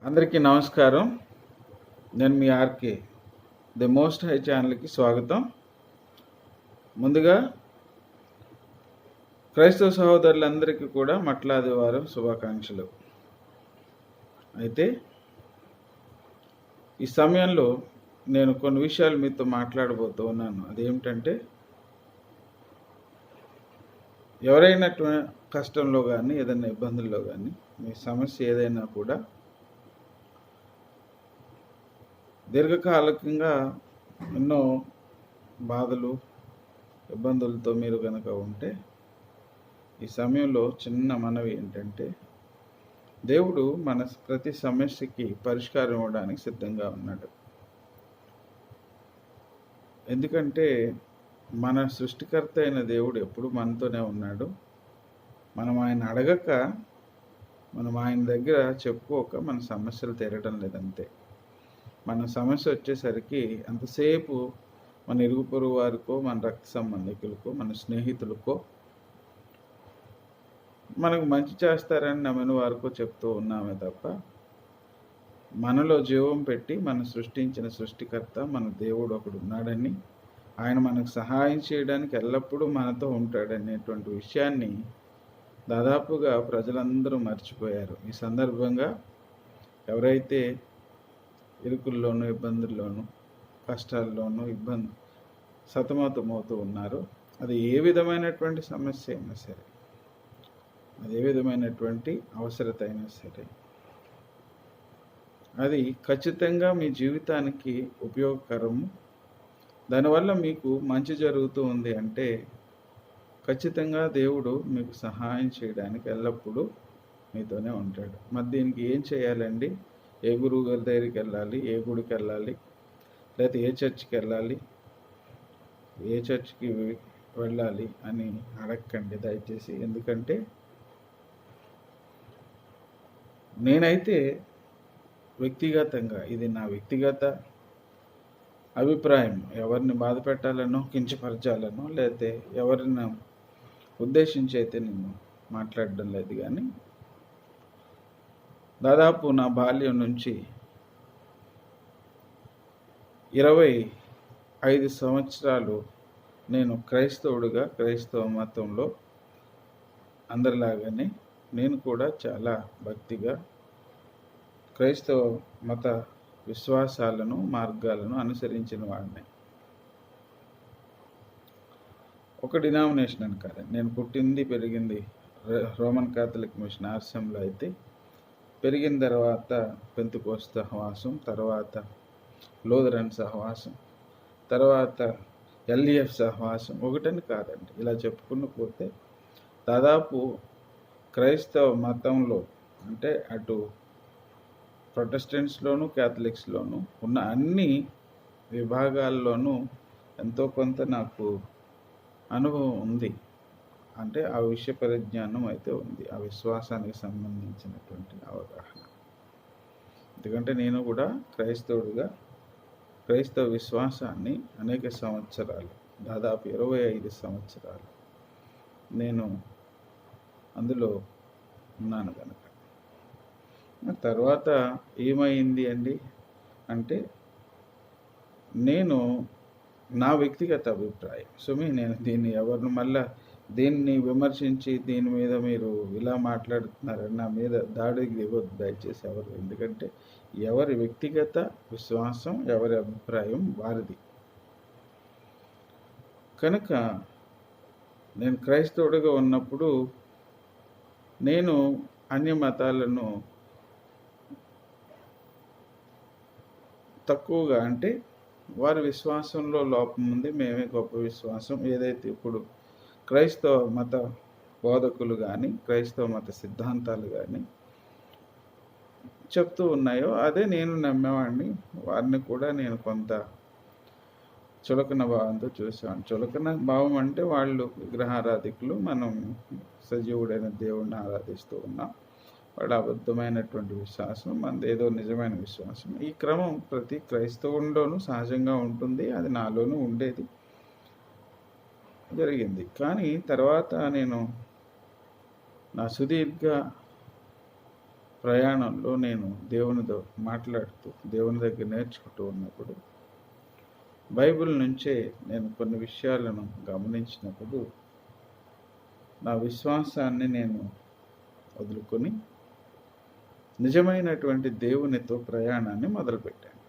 అందరికీ నమస్కారం. నేను మీ ఆర్కే ది మోస్ట్ హై ఛానల్కి స్వాగతం. ముందుగా క్రైస్తవ సహోదరులందరికీ కూడా మట్లాదివారం శుభాకాంక్షలు. అయితే ఈ సమయంలో నేను కొన్ని విషయాలు మీతో మాట్లాడబోతూ ఉన్నాను. అదేమిటంటే, ఎవరైనా కష్టంలో కానీ ఏదైనా ఇబ్బందుల్లో కానీ మీ సమస్య ఏదైనా కూడా దీర్ఘకాలికంగా ఎన్నో బాధలు ఇబ్బందులతో మీరు కనుక ఉంటే, ఈ సమయంలో చిన్న మనవి ఏంటంటే, దేవుడు మన ప్రతి సమస్యకి పరిష్కారం ఇవ్వడానికి సిద్ధంగా ఉన్నాడు. ఎందుకంటే మన సృష్టికర్త అయిన దేవుడు ఎప్పుడు మనతోనే ఉన్నాడు. మనం ఆయన అడగక, మనం ఆయన దగ్గర చెప్పుకోక మన సమస్యలు తీరడం లేదంతే. మన సమస్య వచ్చేసరికి అంతసేపు మన ఇరుగు పొరుగు వారికో, మన రక్త సంబంధికులకో, మన స్నేహితులకో, మనకు మంచి చేస్తారని నమ్మిన వారికో చెప్తూ ఉన్నామే తప్ప, మనలో జీవం పెట్టి మన సృష్టించిన సృష్టికర్త మన దేవుడు ఒకడు ఉన్నాడని, ఆయన మనకు సహాయం చేయడానికి ఎల్లప్పుడూ మనతో ఉంటాడనేటువంటి విషయాన్ని దాదాపుగా ప్రజలందరూ మర్చిపోయారు. ఈ సందర్భంగా ఎవరైతే ఇరుకుల్లోనూ, ఇబ్బందుల్లోనూ, కష్టాల్లోనూ సతమతమవుతూ ఉన్నారో, అది ఏ విధమైనటువంటి సమస్య అయినా సరే, అది ఏ విధమైనటువంటి అవసరత అయినా సరే, అది ఖచ్చితంగా మీ జీవితానికి ఉపయోగకరము. దానివల్ల మీకు మంచి జరుగుతూ ఉంది అంటే ఖచ్చితంగా దేవుడు మీకు సహాయం చేయడానికి ఎల్లప్పుడూ మీతోనే ఉంటాడు. మరి దీనికి ఏం చేయాలండి? ఏ గురువు గారి దగ్గరికి వెళ్ళాలి, ఏ గుడికి వెళ్ళాలి, లేకపోతే ఏ చర్చికి వెళ్ళాలి, ఏ చర్చికి వెళ్ళాలి అని అడగకండి దయచేసి. ఎందుకంటే నేనైతే వ్యక్తిగతంగా, ఇది నా వ్యక్తిగత అభిప్రాయం, ఎవరిని బాధ పెట్టాలనో, కించపరచాలనో, లేకపోతే ఎవరిని ఉద్దేశించి అయితే నేను మాట్లాడడం లేదు. కానీ దాదాపు నా బాల్యం నుంచి 25 సంవత్సరాలు నేను క్రైస్తవుడిగా, క్రైస్తవ మతంలో అందరిలాగానే నేను కూడా చాలా భక్తిగా క్రైస్తవ మత విశ్వాసాలను, మార్గాలను అనుసరించిన వాడిని. ఒక డినామినేషన్ అని కాదండి. నేను పుట్టింది, పెరిగింది రోమన్ కాథలిక్ మిషన్ ఆర్సంలో అయితే, పెరిగిన తర్వాత పెంతెకోస్తు సహవాసం, తర్వాత లూథరన్ సహవాసం, తర్వాత ఎల్డిఎఫ్ సహవాసం, ఒకటని కాదండి, ఇలా చెప్పుకుని పోతే దాదాపు క్రైస్తవ మతంలో, అంటే అటు ప్రొటెస్టెంట్స్లోను, క్యాథలిక్స్లోను ఉన్న అన్ని విభాగాల్లోనూ ఎంతో కొంత నాకు అనుభవం ఉంది. అంటే ఆ విషయ పరిజ్ఞానం అయితే ఉంది, ఆ విశ్వాసానికి సంబంధించినటువంటి అవగాహన. ఎందుకంటే నేను కూడా క్రైస్తవుడిగా క్రైస్తవ విశ్వాసాన్ని అనేక సంవత్సరాలు, దాదాపు 25 సంవత్సరాలు నేను అందులో ఉన్నాను కనుక. తర్వాత ఏమైంది అండి అంటే, నేను నా వ్యక్తిగత అభిప్రాయం నేను దీన్ని ఎవరిని మళ్ళా దీన్ని విమర్శించి దీని మీద మీరు ఇలా మాట్లాడుతున్నారని నా మీద దాడికి దిగొద్దు దయచేసి ఎవరు. ఎందుకంటే ఎవరి వ్యక్తిగత విశ్వాసం, ఎవరి అభిప్రాయం వారిది. కనుక నేను క్రైస్తవుడిగా ఉన్నప్పుడు నేను అన్య మతాలను తక్కువగా, అంటే వారి విశ్వాసంలో లోపం ఉంది, మేమే గొప్ప విశ్వాసం, ఏదైతే ఇప్పుడు క్రైస్తవ మత బోధకులు కానీ, క్రైస్తవ మత సిద్ధాంతాలు కానీ చెప్తూ ఉన్నాయో అదే నేను నమ్మేవాడిని. వారిని కూడా నేను కొంత చులకన భావంతో చూసేవాడిని. చులకన భావం అంటే వాళ్ళు విగ్రహారాధికులు, మనం సజీవుడైన దేవుడిని ఆరాధిస్తూ ఉన్నాం, వాళ్ళ అబద్ధమైనటువంటి విశ్వాసం, మనది ఏదో నిజమైన విశ్వాసం. ఈ క్రమం ప్రతి క్రైస్తవుల్లోనూ సహజంగా ఉంటుంది, అది నాలోనూ ఉండేది, జరిగింది. కానీ తర్వాత నేను నా సుదీర్ఘ ప్రయాణంలో నేను దేవునితో మాట్లాడుతూ దేవుని దగ్గర నేర్చుకుంటూ ఉన్నప్పుడు బైబిల్ నుంచే నేను కొన్ని విషయాలను గమనించినప్పుడు నా విశ్వాసాన్ని నేను వదులుకొని నిజమైనటువంటి దేవునితో ప్రయాణాన్ని మొదలుపెట్టాను.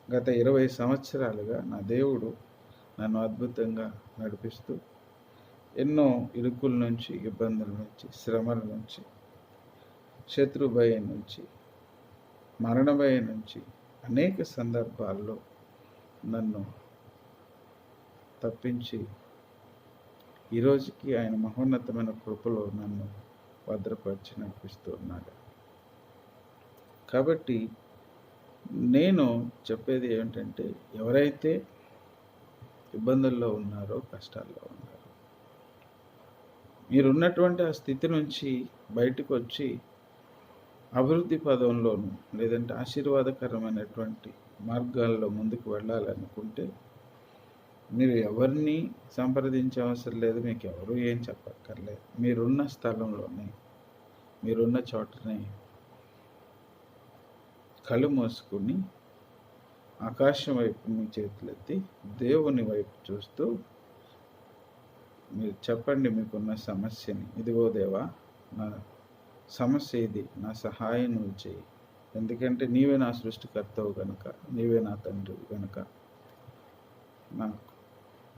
గత 20 సంవత్సరాలుగా నా దేవుడు నన్ను అద్భుతంగా నడిపిస్తూ ఎన్నో ఇరుకుల నుంచి, ఇబ్బందుల నుంచి, శ్రమల నుంచి, శత్రు భయం నుంచి, మరణ భయం నుంచి అనేక సందర్భాల్లో నన్ను తప్పించి ఈరోజుకి ఆయన మహోన్నతమైన కృపలో నన్ను భద్రపరిచి నడిపిస్తూ ఉన్నాడు. కాబట్టి నేను చెప్పేది ఏమిటంటే, ఎవరైతే ఇబ్బందుల్లో ఉన్నారో, కష్టాల్లో ఉన్నారో, మీరున్నటువంటి ఆ స్థితి నుంచి బయటకు వచ్చి అభివృద్ధి పదంలోను లేదంటే ఆశీర్వాదకరమైనటువంటి మార్గాల్లో ముందుకు వెళ్ళాలనుకుంటే మీరు ఎవరిని సంప్రదించే అవసరం లేదు. మీకు ఎవరు ఏం చెప్పక్కర్లేదు. మీరున్న స్థలంలోనే, మీరున్న చోటనే కళ్ళు మూసుకుని ఆకాశం వైపు మీ చేతులెత్తి దేవుని వైపు చూస్తూ మీరు చెప్పండి మీకున్న సమస్యని. ఇదిగో దేవా, నా సమస్య ఇది, నా సహాయం నువ్వు చేయి. ఎందుకంటే నీవే నా సృష్టికర్తవు కనుక, నీవే నా తండ్రి కనుక నాకు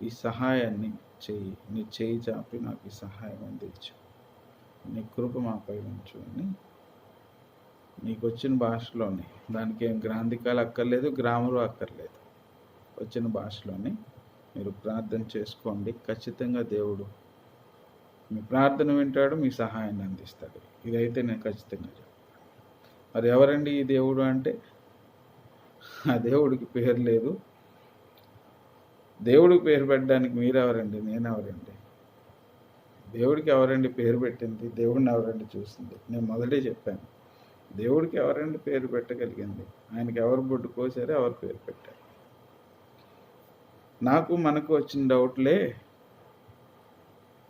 ఈ సహాయాన్ని చెయ్యి. నీ చేయి చాపి నాకు ఈ సహాయం అందించు, నీ కృప మాపై ఉంచు అని నీకు వచ్చిన భాషలోనే, దానికి ఏం గ్రాంధికాలు అక్కర్లేదు, గ్రామరు అక్కర్లేదు, వచ్చిన భాషలోనే మీరు ప్రార్థన చేసుకోండి. ఖచ్చితంగా దేవుడు మీ ప్రార్థన వింటాడు, మీ సహాయాన్ని అందిస్తాడు. ఇదైతే నేను ఖచ్చితంగా చెప్తాను. మరి ఎవరండి ఈ దేవుడు అంటే, ఆ దేవుడికి పేరు లేదు. దేవుడికి పేరు పెట్టడానికి మీరెవరండి, నేనెవరండి? దేవుడికి ఎవరండి పేరు పెట్టింది? దేవుడిని ఎవరండి చూసింది? నేను మొదటే చెప్పాను, దేవుడికి ఎవరండి పేరు పెట్టగలిగింది? ఆయనకి ఎవరు బొడ్డు కోసారో ఎవరు పేరు పెట్టారు. నాకు మనకు వచ్చిన డౌట్లే.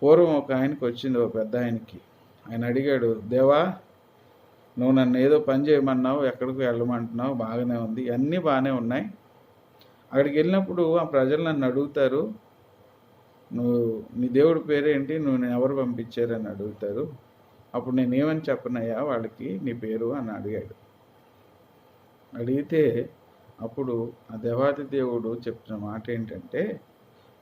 పూర్వం ఒక ఆయనకి వచ్చింది, ఒక పెద్ద ఆయనకి. ఆయన అడిగాడు, దేవా నువ్వు నన్ను ఏదో పని చేయమన్నావు, ఎక్కడికి వెళ్ళమంటున్నావు, బాగానే ఉంది, అన్నీ బాగానే ఉన్నాయి. అక్కడికి వెళ్ళినప్పుడు ఆ ప్రజలు నన్ను అడుగుతారు, నువ్వు నీ దేవుడి పేరేంటి, నువ్వు నేను ఎవరు పంపించారని అడుగుతారు. అప్పుడు నేను ఏమని చెప్పనయ్యా వాళ్ళకి నీ పేరు అని అడిగాడు. అడిగితే అప్పుడు ఆ దేవాది దేవుడు చెప్పిన మాట ఏంటంటే,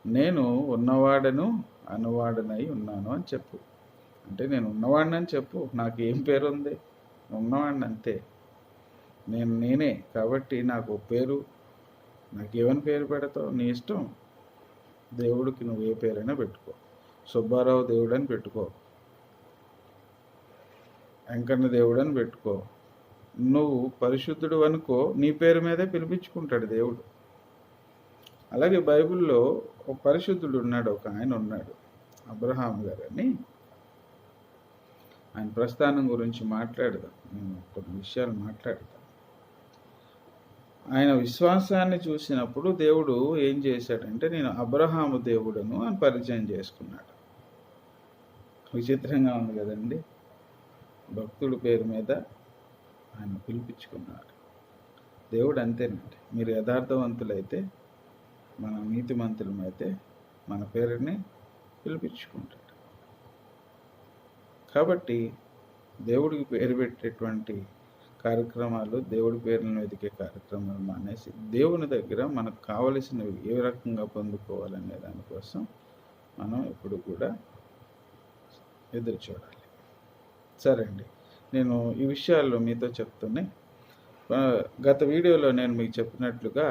నేను ఉన్నవాడను అనువాడనై ఉన్నాను అని చెప్పు. అంటే నేను ఉన్నవాడిని అని చెప్పు. నాకు ఏం పేరు ఉంది? ఉన్నవాడిని అంతే. నేనే కాబట్టి నాకు పేరు, నాకు ఏమని పేరు పెడతావు నీ ఇష్టం. దేవుడికి నువ్వు ఏ పేరైనా పెట్టుకో. సుబ్బారావు దేవుడు అని పెట్టుకో, వెంకన్న దేవుడు అని పెట్టుకో. నువ్వు పరిశుద్ధుడు అనుకో, నీ పేరు మీదే పిలిపించుకుంటాడు దేవుడు. అలాగే బైబిల్లో ఒక పరిశుద్ధుడు ఉన్నాడు, ఒక ఆయన ఉన్నాడు, అబ్రహాం గారని. ఆయన ప్రస్థానం గురించి మాట్లాడదాం, నేను కొన్ని విషయాలు మాట్లాడతాను. ఆయన విశ్వాసాన్ని చూసినప్పుడు దేవుడు ఏం చేశాడంటే, నేను అబ్రహాము దేవుడను అని పరిచయం చేసుకున్నాడు. విచిత్రంగా ఉంది కదండి. భక్తుడి పేరు మీద ఆయన పిలిపించుకున్నాడు. దేవుడు అంతేనండి. మీరు యథార్థవంతులైతే, మన నీతిమంతులమైతే మన పేరుని పిలిపించుకుంటాడు. కాబట్టి దేవుడికి పేరు పెట్టేటువంటి కార్యక్రమాలు, దేవుడి పేర్లను వెతికే కార్యక్రమాలు మానేసి దేవుని దగ్గర మనకు కావలసినవి ఏ రకంగా పొందుకోవాలనే దానికోసం మనం ఎప్పుడు కూడా ఎదురు చూడాలి. సరే అండి, నేను ఈ విషయాల్లో మీతో చెప్తూనే గత వీడియోలో నేను మీకు చెప్పినట్లుగా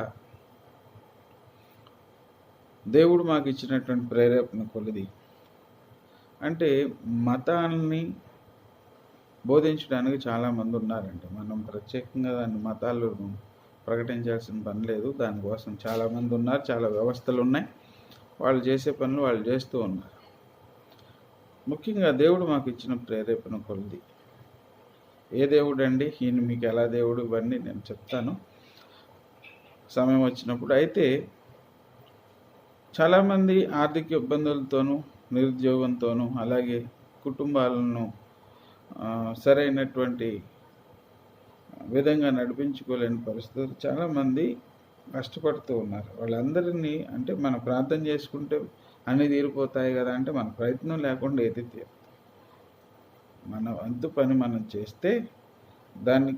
దేవుడు మాకు ఇచ్చినటువంటి ప్రేరేపణ కొలది. అంటే మతాన్ని బోధించడానికి చాలామంది ఉన్నారండి. మనం ప్రత్యేకంగా దాన్ని మతాలను ప్రకటించాల్సిన పని లేదు. దానికోసం చాలామంది ఉన్నారు, చాలా వ్యవస్థలు ఉన్నాయి, వాళ్ళు చేసే పనులు వాళ్ళు చేస్తూ ఉన్నారు. ముఖ్యంగా దేవుడు మాకు ఇచ్చిన ప్రేరేపణ కొలది. ఏ దేవుడు అండి, ఈయన మీకు ఎలా దేవుడు, ఇవన్నీ నేను చెప్తాను సమయం వచ్చినప్పుడు. అయితే చాలామంది ఆర్థిక ఇబ్బందులతోనూ, నిరుద్యోగంతోనూ, అలాగే కుటుంబాలను సరైనటువంటి విధంగా నడిపించుకోలేని పరిస్థితులు చాలామంది కష్టపడుతూ ఉన్నారు. వాళ్ళందరినీ అంటే మనం ప్రార్థన చేసుకుంటే అన్నీ తీరిపోతాయి కదా అంటే మన ప్రయత్నం లేకుండా ఏది తీరు. మన వంతు పని మనం చేస్తే దాన్ని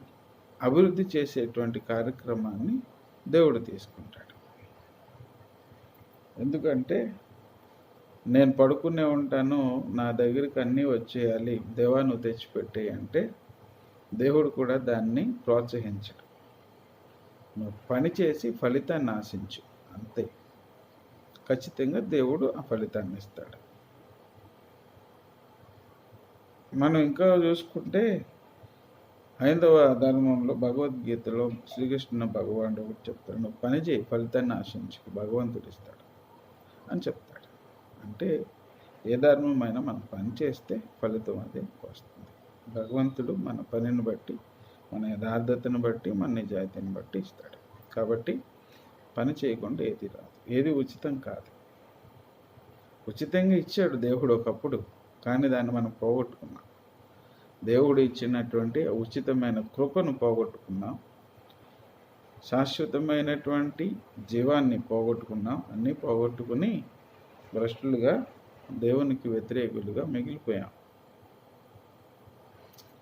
అభివృద్ధి చేసేటువంటి కార్యక్రమాన్ని దేవుడు తీసుకుంటాడు. ఎందుకంటే నేను పడుకునే ఉంటాను, నా దగ్గరికి అన్నీ వచ్చేయాలి, దేవా నువ్వు తెచ్చిపెట్టే అంటే దేవుడు కూడా దాన్ని ప్రోత్సహించడు. నువ్వు పని చేసి ఫలితాన్ని ఆశించు అంతే. ఖచ్చితంగా దేవుడు ఆ ఫలితాన్ని ఇస్తాడు. మనం ఇంకా చూసుకుంటే హైందవ ధర్మంలో భగవద్గీతలో శ్రీకృష్ణ భగవానుడు ఒకటి చెప్తాడు, నువ్వు పని చేయి, ఫలితాన్ని ఆశించు, భగవంతుడు ఇస్తాడు అని చెప్తాడు. అంటే ఏ ధర్మమైనా మనం పని చేస్తే ఫలితం అదే వస్తుంది. భగవంతుడు మన పనిని బట్టి, మన యథార్థతను బట్టి, మన నిజాయితీని బట్టి ఇస్తాడు. కాబట్టి పని చేయకుండా ఏది రాదు, ఏది ఉచితం కాదు. ఉచితంగా ఇచ్చాడు దేవుడు ఒకప్పుడు, కానీ దాన్ని మనం పోగొట్టుకున్నాం. దేవుడు ఇచ్చినటువంటి ఉచితమైన కృపను పోగొట్టుకున్నాం, శాశ్వతమైనటువంటి జీవాన్ని పోగొట్టుకున్నాం. అన్నీ పోగొట్టుకుని భ్రష్టులుగా, దేవునికి వ్యతిరేకులుగా మిగిలిపోయాం.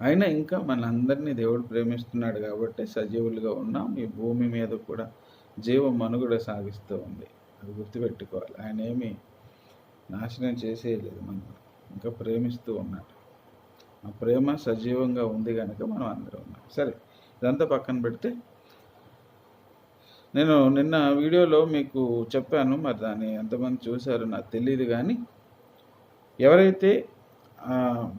అయినా ఇంకా మనందరినీ దేవుడు ప్రేమిస్తున్నాడు కాబట్టి సజీవులుగా ఉన్నాం. ఈ భూమి మీద కూడా జీవ మనుగడ సాగిస్తూ ఉంది, అది గుర్తుపెట్టుకోవాలి. ఆయన ఏమీ నాశనం చేసేయలేదు, మనం ఇంకా ప్రేమిస్తూ ఉన్నాడు. ఆ ప్రేమ సజీవంగా ఉంది కనుక మనం అందరం ఉన్నాం. సరే, ఇదంతా పక్కన పెడితే నేను నిన్న వీడియోలో మీకు చెప్పాను, మరి దాన్ని ఎంతమంది చూశారో నాకు తెలియదు. కానీ ఎవరైతే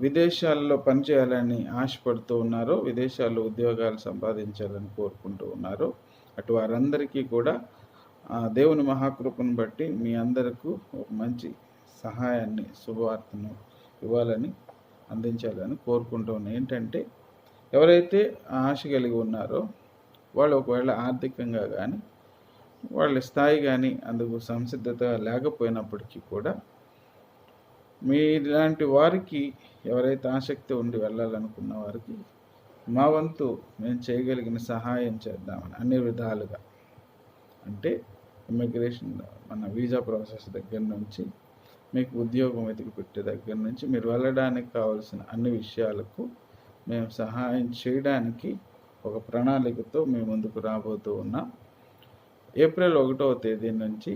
విదేశాల్లో పనిచేయాలని ఆశపడుతూ ఉన్నారో, విదేశాల్లో ఉద్యోగాలు సంపాదించాలని కోరుకుంటూ ఉన్నారో, అటు వారందరికీ కూడా దేవుని మహాకృపను బట్టి మీ అందరికీ ఒక మంచి సహాయాన్ని, శుభవార్తను ఇవ్వాలని, అందించాలని కోరుకుంటూ ఉన్నాయి. ఏంటంటే ఎవరైతే ఆశ కలిగి ఉన్నారో వాళ్ళు ఒకవేళ ఆర్థికంగా కానీ వాళ్ళ స్థాయి కానీ అందుకు సంసిద్ధత లేకపోయినప్పటికీ కూడా మీలాంటి వారికి, ఎవరైతే ఆసక్తి ఉండి వెళ్ళాలనుకున్న వారికి మా వంతు మేము చేయగలిగిన సహాయం చేద్దామని అన్ని విధాలుగా. అంటే ఇమిగ్రేషన్, మన వీసా ప్రాసెస్ దగ్గర నుంచి, మీకు ఉద్యోగం వెతికి పెట్టే దగ్గర నుంచి, మీరు వెళ్ళడానికి కావాల్సిన అన్ని విషయాలకు మేము సహాయం చేయడానికి ఒక ప్రణాళికతో మేము ముందుకు రాబోతూ ఉన్నాం. ఏప్రిల్ 1వ తేదీ నుంచి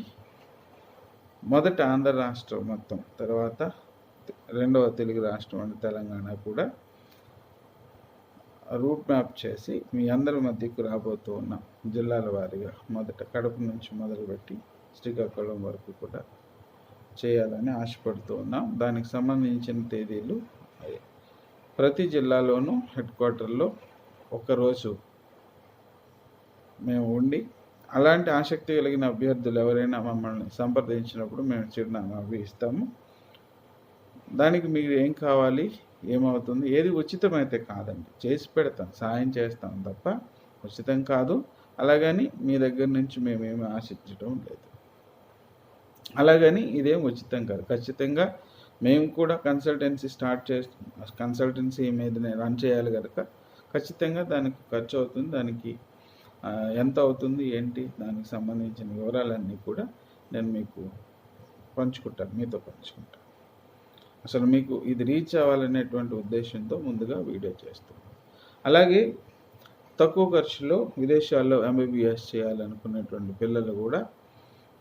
మొదట ఆంధ్ర రాష్ట్రం మొత్తం, తర్వాత రెండవ తెలుగు రాష్ట్రం అంటే తెలంగాణ కూడా రూట్ మ్యాప్ చేసి మీ అందరి మధ్యకు రాబోతూ ఉన్నాం. జిల్లాల వారీగా మొదట కడప నుంచి మొదలుపెట్టి శ్రీకాకుళం వరకు కూడా చేయాలని ఆశపడుతూ ఉన్నాం. దానికి సంబంధించిన తేదీలు ప్రతి జిల్లాలోనూ హెడ్ క్వార్టర్లో ఒక్కరోజు మేము ఉండి, అలాంటి ఆసక్తి కలిగిన అభ్యర్థులు ఎవరైనా మమ్మల్ని సంప్రదించినప్పుడు మేము చిరునామా అవి ఇస్తాము. దానికి మీరు ఏం కావాలి, ఏమవుతుంది, ఏది ఉచితమైతే కాదండి, చేసి పెడతాం, సాయం చేస్తాం తప్ప ఉచితం కాదు. అలాగని మీ దగ్గర నుంచి మేమేమి ఆశించడం లేదు. అలాగని ఇదేం ఉచితం కాదు. ఖచ్చితంగా మేము కూడా కన్సల్టెన్సీ కన్సల్టెన్సీ మీదనే రన్ చేయాలి కనుక ఖచ్చితంగా దానికి ఖర్చు అవుతుంది. దానికి ఎంత అవుతుంది ఏంటి, దానికి సంబంధించిన వివరాలన్నీ కూడా నేను మీకు పంచుకుంటాను, మీతో పంచుకుంటాను. అసలు మీకు ఇది రీచ్ అవ్వాలనేటువంటి ఉద్దేశంతో ముందుగా వీడియో చేస్తున్నాను. అలాగే తక్కువ ఖర్చులో విదేశాల్లో MBBS చేయాలనుకునేటువంటి పిల్లలు కూడా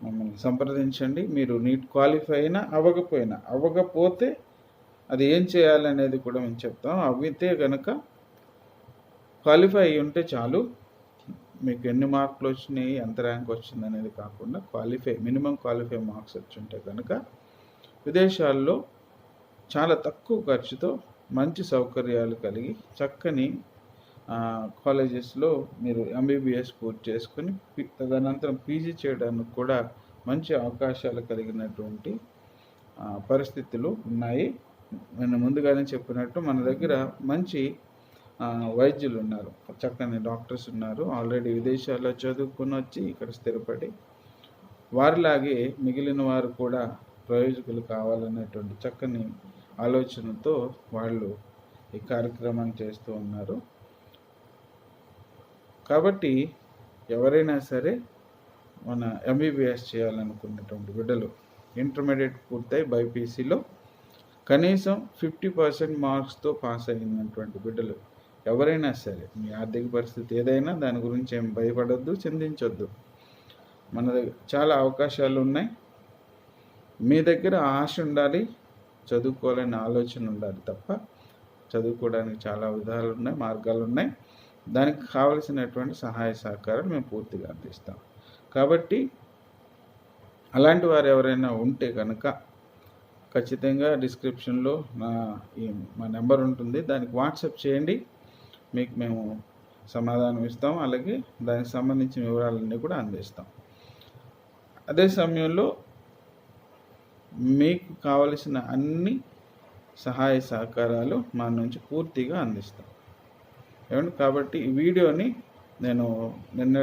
మమ్మల్ని సంప్రదించండి. మీరు నీట్ క్వాలిఫై అయినా అవ్వకపోతే అది ఏం చేయాలనేది కూడా మేము చెప్తాం. అవితే కనుక క్వాలిఫై అయ్యి ఉంటే చాలు. మీకు ఎన్ని మార్కులు వచ్చినాయి, ఎంత ర్యాంక్ వచ్చింది అనేది కాకుండా మినిమం క్వాలిఫై మార్క్స్ వచ్చి ఉంటే కనుక విదేశాల్లో చాలా తక్కువ ఖర్చుతో మంచి సౌకర్యాలు కలిగి చక్కని కాలేజెస్లో మీరు MBBS పూర్తి చేసుకొని తదనంతరం PG చేయడానికి కూడా మంచి అవకాశాలు కలిగినటువంటి పరిస్థితులు ఉన్నాయి. నేను ముందుగానే చెప్పినట్టు మన దగ్గర మంచి వైద్యులు ఉన్నారు, చక్కని డాక్టర్స్ ఉన్నారు. ఆల్రెడీ విదేశాల్లో చదువుకుని వచ్చి ఇక్కడ స్థిరపడి వారిలాగే మిగిలిన వారు కూడా ప్రయోజకులు కావాలనేటువంటి చక్కని ఆలోచనతో వాళ్ళు ఈ కార్యక్రమాన్ని చేస్తూ ఉన్నారు. కాబట్టి ఎవరైనా సరే మన ఎంబీబీఎస్ చేయాలనుకున్నటువంటి బిడ్డలు, ఇంటర్మీడియట్ పూర్తయి బైపీసీలో కనీసం 50% మార్క్స్తో పాస్ అయినటువంటి బిడ్డలు ఎవరైనా సరే, మీ ఆర్థిక పరిస్థితి ఏదైనా దాని గురించి ఏం భయపడొద్దు, చింతించొద్దు. మన దగ్గర చాలా అవకాశాలు ఉన్నాయి. మీ దగ్గర ఆశ ఉండాలి, చదువుకోవాలనే ఆలోచన ఉండాలి తప్ప చదువుకోవడానికి చాలా విధాలు ఉన్నాయి, మార్గాలు ఉన్నాయి. దానికి కావలసినటువంటి సహాయ సహకారాలు మేము పూర్తిగా అందిస్తాం. కాబట్టి అలాంటి వారు ఎవరైనా ఉంటే కనుక ఖచ్చితంగా డిస్క్రిప్షన్లో మా నెంబర్ ఉంటుంది, దానికి వాట్సాప్ చేయండి. మీకు మేము సమాధానం ఇస్తాం, అలాగే దానికి సంబంధించిన వివరాలన్నీ కూడా అందిస్తాం. అదే సమయంలో మీకు కావలసిన అన్ని సహాయ సహకారాలు మా నుంచి పూర్తిగా అందిస్తాం. ఏమండి, కాబట్టి ఈ వీడియోని నేను నిన్న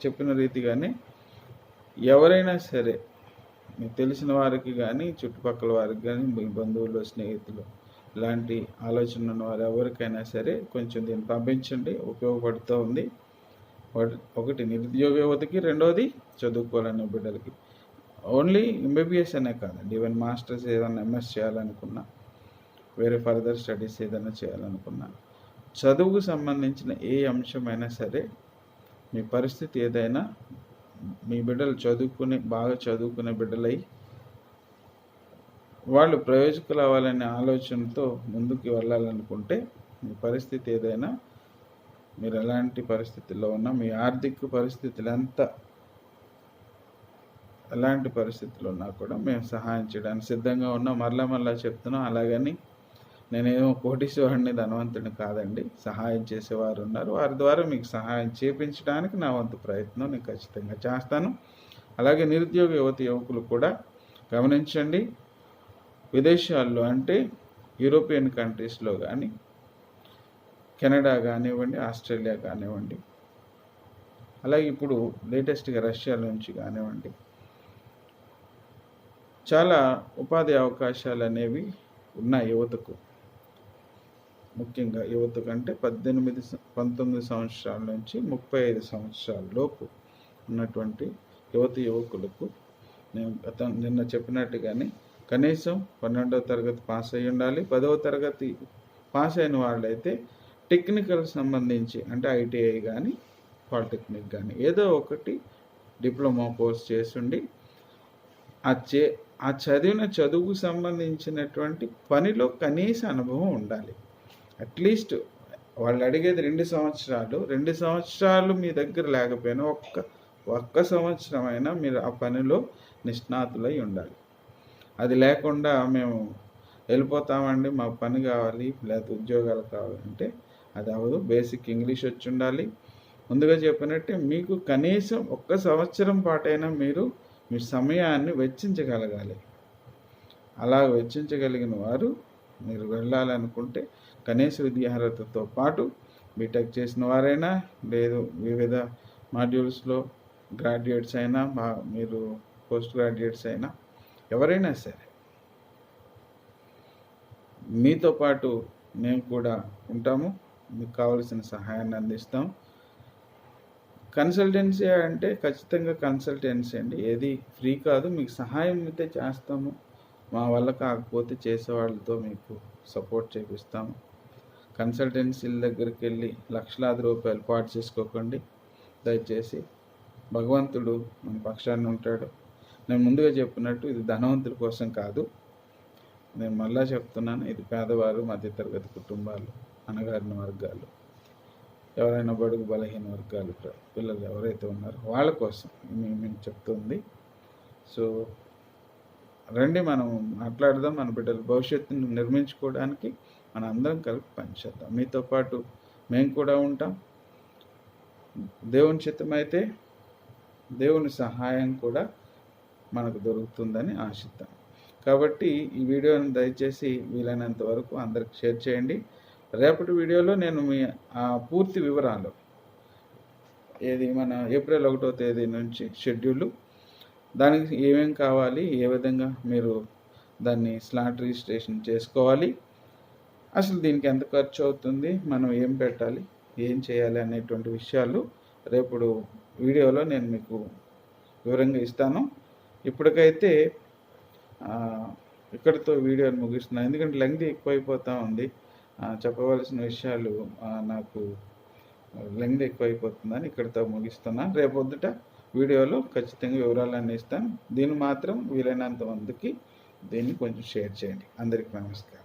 చెప్పిన రీతిగానే ఎవరైనా సరే మీకు తెలిసిన వారికి కానీ, చుట్టుపక్కల వారికి కానీ, మీ బంధువులు, స్నేహితులు ఇలాంటి ఆలోచన ఉన్న వారు ఎవరికైనా సరే కొంచెం దీన్ని పంపించండి. ఉపయోగపడుతూ ఉంది. ఒకటి నిరుద్యోగ యువతకి, రెండోది చదువుకోవాలనే బిడ్డలకి. ఓన్లీ ఎంబీబీఎస్ అనే కాదండి, ఈవెన్ మాస్టర్స్ ఏదైనా ఎంఎస్ చేయాలనుకున్నా, వేరే ఫర్దర్ స్టడీస్ ఏదైనా చేయాలనుకున్నా, చదువుకు సంబంధించిన ఏ అంశమైనా సరే, మీ పరిస్థితి ఏదైనా, మీ బిడ్డలు బాగా చదువుకునే బిడ్డలై వాళ్ళు ప్రయోజకులు అవ్వాలనే ఆలోచనతో ముందుకు వెళ్ళాలనుకుంటే, మీ పరిస్థితి ఏదైనా, మీరు ఎలాంటి పరిస్థితుల్లో ఉన్నా, మీ ఆర్థిక పరిస్థితులు ఎలాంటి పరిస్థితులు ఉన్నా కూడా మేము సహాయం చేయడానికి సిద్ధంగా ఉన్నాం. మరలా చెప్తున్నాం. అలాగని నేనేమో కోటీశ్వరుడిని, ధనవంతుడిని కాదండి. సహాయం చేసేవారు ఉన్నారు, వారి ద్వారా మీకు సహాయం చేపించడానికి నా వంతు ప్రయత్నం నేను ఖచ్చితంగా చేస్తాను. అలాగే నిరుద్యోగ యువకులు కూడా గమనించండి. విదేశాల్లో అంటే యూరోపియన్ కంట్రీస్లో కానీ, కెనడా కానివ్వండి, ఆస్ట్రేలియా కానివ్వండి, అలాగే ఇప్పుడు లేటెస్ట్గా రష్యా నుంచి కానివ్వండి, చాలా ఉపాధి అవకాశాలు అనేవి ఉన్నాయి యువతకు. ముఖ్యంగా యువతకు అంటే 19 సంవత్సరాల నుంచి 35 సంవత్సరాల లోపు ఉన్నటువంటి యువకులకు నేను నిన్న చెప్పినట్టుగానే కనీసం 12వ తరగతి పాస్ అయ్యి ఉండాలి. 10వ తరగతి పాస్ అయిన వాళ్ళైతే టెక్నికల్ సంబంధించి అంటే ఐటీఐ కానీ, పాలిటెక్నిక్ కానీ ఏదో ఒకటి డిప్లొమా కోర్స్ చేస్తుండి ఆ చదివిన చదువుకు సంబంధించినటువంటి పనిలో కనీస అనుభవం ఉండాలి. అట్లీస్ట్ వాళ్ళు అడిగేది 2 సంవత్సరాలు. 2 సంవత్సరాలు మీ దగ్గర లేకపోయినా ఒక్క సంవత్సరం అయినా మీరు ఆ పనిలో నిష్ణాతులై ఉండాలి. అది లేకుండా మేము వెళ్ళిపోతామండి, మాకు పని కావాలి లేదా ఉద్యోగాలు కావాలంటే అది అవ్వదు. బేసిక్ ఇంగ్లీష్ వచ్చి ఉండాలి. ముందుగా చెప్పినట్టే మీకు కనీసం 1 సంవత్సరం పాటైనా మీరు మీ సమయాన్ని వెచ్చించగలగాలి. అలా వెచ్చించగలిగిన వారు మీరు వెళ్ళాలనుకుంటే కనీస విద్యార్హతతో పాటు బీటెక్ చేసిన వారైనా, లేదు వివిధ మాడ్యూల్స్లో గ్రాడ్యుయేట్స్ అయినా, మీరు పోస్ట్ గ్రాడ్యుయేట్స్ అయినా, ఎవరైనా సరే మీతో పాటు మేము కూడా ఉంటాము. మీకు కావలసిన సహాయాన్ని అందిస్తాం. కన్సల్టెన్సీ అంటే ఖచ్చితంగా కన్సల్టెన్సీ అండి, ఏది ఫ్రీ కాదు. మీకు సహాయం అయితే చేస్తాము, మా వల్ల కాకపోతే చేసేవాళ్ళతో మీకు సపోర్ట్ చేపిస్తాము. కన్సల్టెన్సీల దగ్గరికి వెళ్ళి లక్షలాది రూపాయలు పాటు చేసుకోకండి దయచేసి. భగవంతుడు మన పక్షాన్ని ఉంటాడు. నేను ముందుగా చెప్పినట్టు ఇది ధనవంతుల కోసం కాదు. నేను మళ్ళా చెప్తున్నాను, ఇది పేదవారు, మధ్యతరగతి కుటుంబాలు, అణగారిన వర్గాలు, ఎవరైనా బడుగు బలహీన వర్గాలు పిల్లలు ఎవరైతే ఉన్నారో వాళ్ళ కోసం మేము చెప్తుంది. సో రండి, మనం మాట్లాడదాం. మన బిడ్డల భవిష్యత్తును నిర్మించుకోవడానికి మన అందరం కలిపి పనిచేద్దాం. మీతో పాటు మేము కూడా ఉంటాం. దేవుని చిత్తమైతే దేవుని సహాయం కూడా మనకు దొరుకుతుందని ఆశిద్దాం. కాబట్టి ఈ వీడియోని దయచేసి వీలైనంత వరకు అందరికి షేర్ చేయండి. రేపటి వీడియోలో నేను మీ పూర్తి వివరాలు, ఏది మన ఏప్రిల్ 1వ తేదీ నుంచి షెడ్యూలు, దానికి ఏమేం కావాలి, ఏ విధంగా మీరు దాన్ని స్లాట్ రిజిస్ట్రేషన్ చేసుకోవాలి, అసలు దీనికి ఎంత ఖర్చు అవుతుంది, మనం ఏం పెట్టాలి, ఏం చేయాలి అనేటువంటి విషయాలు రేపుడు వీడియోలో నేను మీకు వివరంగా ఇస్తాను. ఇప్పటికైతే ఇక్కడితో వీడియోని ముగిస్తున్నాను, ఎందుకంటే లెంగ్త్ ఎక్కువైపోతూ ఉంది. చెప్పవలసిన విషయాలు నాకు లెంగ్త్ ఎక్కువైపోతుందని ఇక్కడితో ముగిస్తున్నాను. రేపొద్దుట వీడియోలో ఖచ్చితంగా వివరాలన్నీ ఇస్తాను. దీన్ని మాత్రం వీలైనంత మందికి దీన్ని కొంచెం షేర్ చేయండి. అందరికీ నమస్కారం.